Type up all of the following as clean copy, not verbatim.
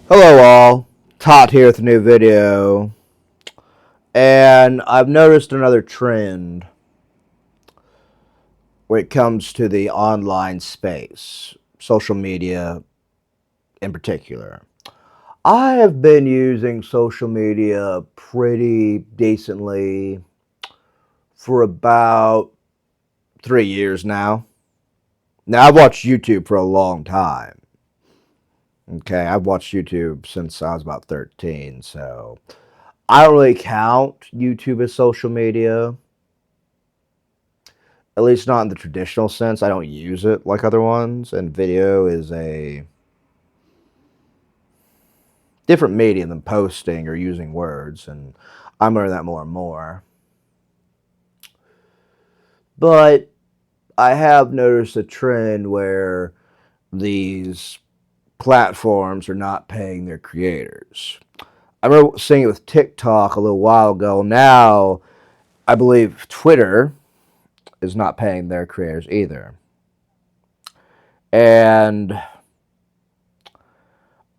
Hello all, Tot here with a new video, and I've noticed another trend when it comes to the online space, social media in particular. I have been using social media pretty decently for about 3 years now. Now, I've watched YouTube for a long time. Okay, I've watched YouTube since I was about 13, so I don't really count YouTube as social media, at least not in the traditional sense. I don't use it like other ones, and video is a different medium than posting or using words, and I'm learning that more and more. But I have noticed a trend where these platforms are not paying their creators. I remember seeing it with TikTok a little while ago. Now, I believe Twitter is not paying their creators either. And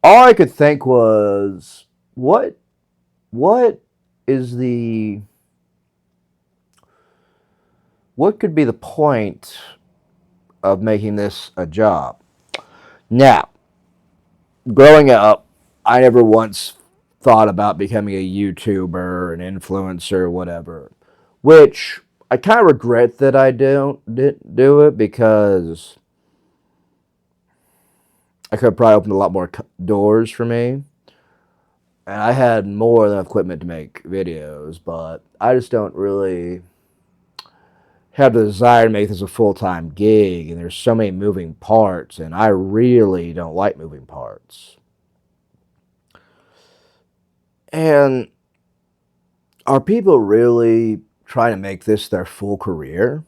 all I could think was, what is the what could be the point of making this a job? Now, growing up, I never once thought about becoming a YouTuber, an influencer, whatever. Which I kind of regret that I didn't do it because I could have probably opened a lot more doors for me. And I had more than equipment to make videos, but I just don't really have the desire to make this a full-time gig, and there's so many moving parts, and I really don't like moving parts. And are people really trying to make this their full career?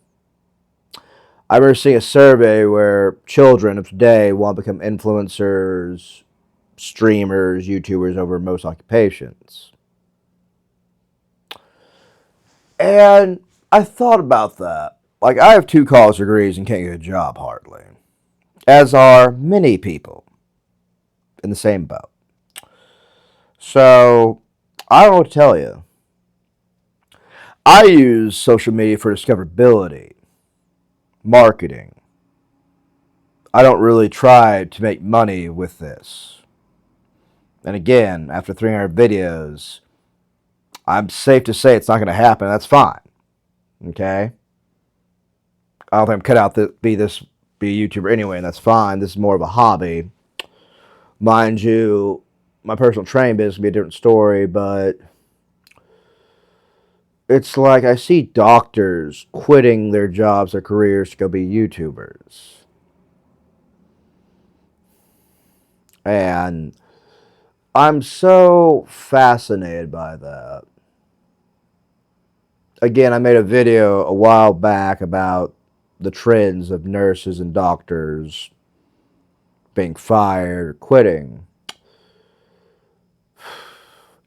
I remember seeing a survey where children of today want to become influencers, streamers, YouTubers over most occupations. And I thought about that. Like, I have two college degrees and can't get a job hardly, as are many people in the same boat. So, I don't know what to tell you. I use social media for discoverability, marketing. I don't really try to make money with this. And again, after 300 videos, I'm safe to say it's not going to happen. That's fine. Okay? I don't think I'm cut out to be a YouTuber anyway, and that's fine. This is more of a hobby. Mind you, my personal training business would be a different story, but it's like I see doctors quitting their jobs, their careers to go be YouTubers. And I'm so fascinated by that. Again, I made a video a while back about the trends of nurses and doctors being fired or quitting.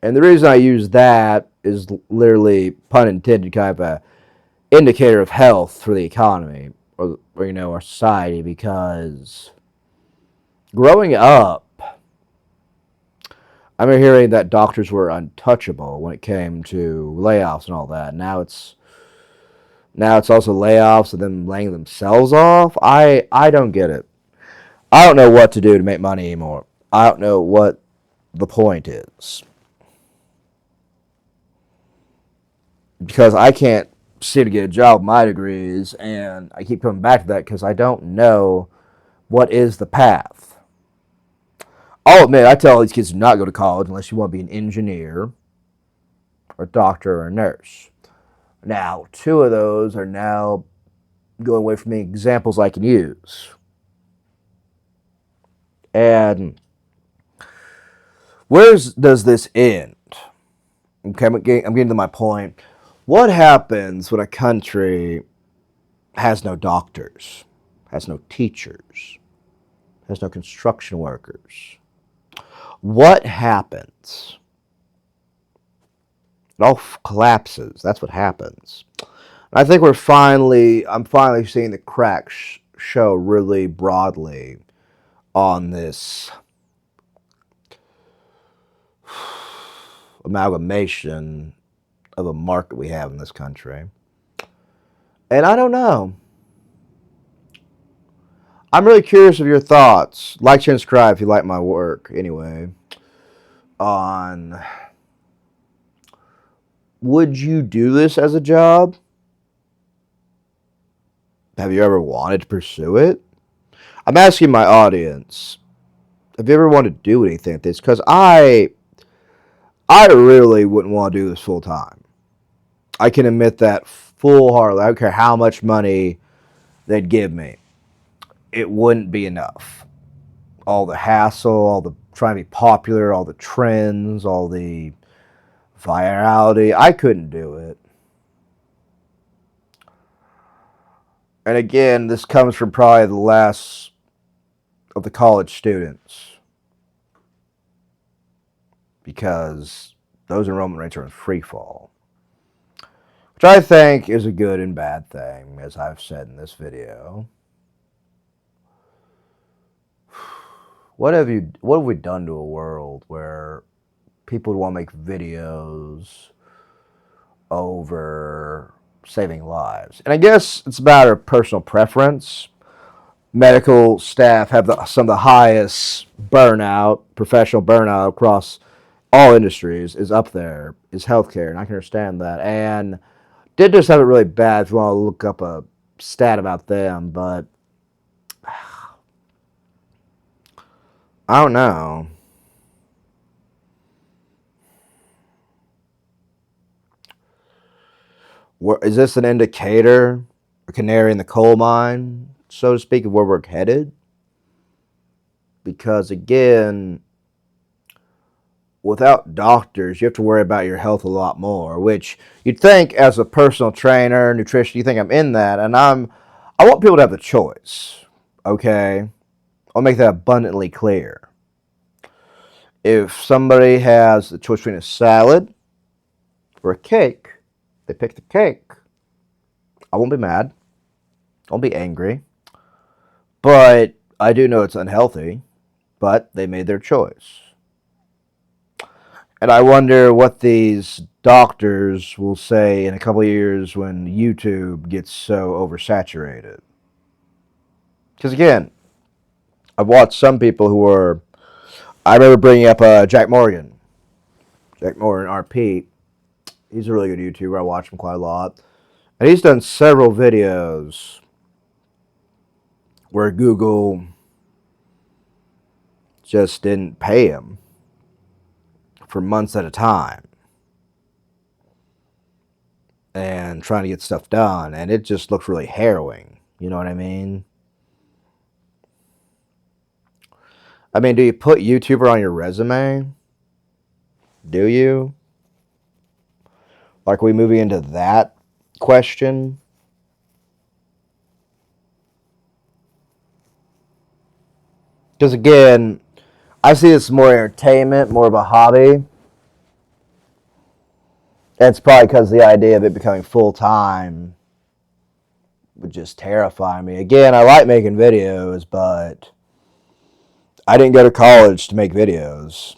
And the reason I use that is literally, pun intended, kind of a indicator of health for the economy or our society, because growing up, I remember hearing that doctors were untouchable when it came to layoffs and all that. Now it's also layoffs and them laying themselves off. I don't get it. I don't know what to do to make money anymore. I don't know what the point is, because I can't seem to get a job with my degrees, and I keep coming back to that because I don't know what is the path. I'll admit, I tell these kids to not go to college unless you want to be an engineer or a doctor or a nurse. Now, two of those are now going away from me, examples I can use. And where does this end? Okay, I'm getting to my point. What happens when a country has no doctors, has no teachers, has no construction workers? What happens? It all collapses. That's what happens. I think I'm finally seeing the cracks show really broadly on this amalgamation of a market we have in this country. And I don't know. I'm really curious of your thoughts. Like, share, and subscribe if you like my work. Anyway, on would you do this as a job? Have you ever wanted to pursue it? I'm asking my audience. Have you ever wanted to do anything like this? Because I really wouldn't want to do this full time. I can admit that full heartedly. I don't care how much money they'd give me. It wouldn't be enough. All the hassle, all the trying to be popular, all the trends, all the virality. I couldn't do it. And again, this comes from probably the last of the college students, because those enrollment rates are in free fall, which I think is a good and bad thing, as I've said in this video. What have we done to a world where people would want to make videos over saving lives? And I guess it's a matter of personal preference. Medical staff have some of the highest burnout, professional burnout across all industries is up there, is healthcare, and I can understand that. And dentists have it really bad if you want to look up a stat about them, but I don't know. Is this an indicator, a canary in the coal mine, so to speak, of where we're headed? Because again, without doctors, you have to worry about your health a lot more, which you'd think as a personal trainer, nutrition, you think I'm in that, and I want people to have the choice, okay? I'll make that abundantly clear. If somebody has the choice between a salad or a cake, they pick the cake. I won't be mad. I won't be angry. But I do know it's unhealthy, but they made their choice. And I wonder what these doctors will say in a couple of years when YouTube gets so oversaturated. Because again, I've watched some people who are. I remember bringing up Jack Morgan. Jack Morgan, RP. He's a really good YouTuber. I watch him quite a lot. And he's done several videos where Google just didn't pay him for months at a time and trying to get stuff done, and it just looks really harrowing. You know what I mean? I mean, do you put YouTuber on your resume? Do you? Like, are we moving into that question? Because again, I see this more entertainment, more of a hobby. It's probably because the idea of it becoming full-time would just terrify me. Again, I like making videos, but I didn't go to college to make videos.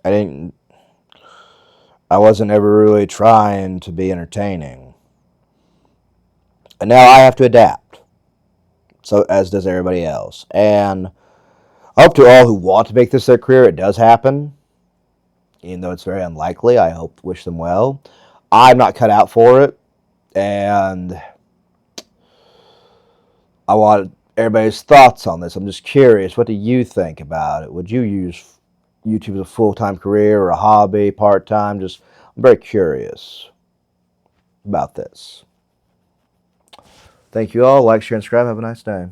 I wasn't ever really trying to be entertaining. And now I have to adapt. So, as does everybody else. And I hope to all who want to make this their career, it does happen. Even though it's very unlikely, I wish them well. I'm not cut out for it. And I want everybody's thoughts on this. I'm just curious. What do you think about it? Would you use YouTube as a full-time career or a hobby, part-time? I'm very curious about this. Thank you all. Like, share, and subscribe. Have a nice day.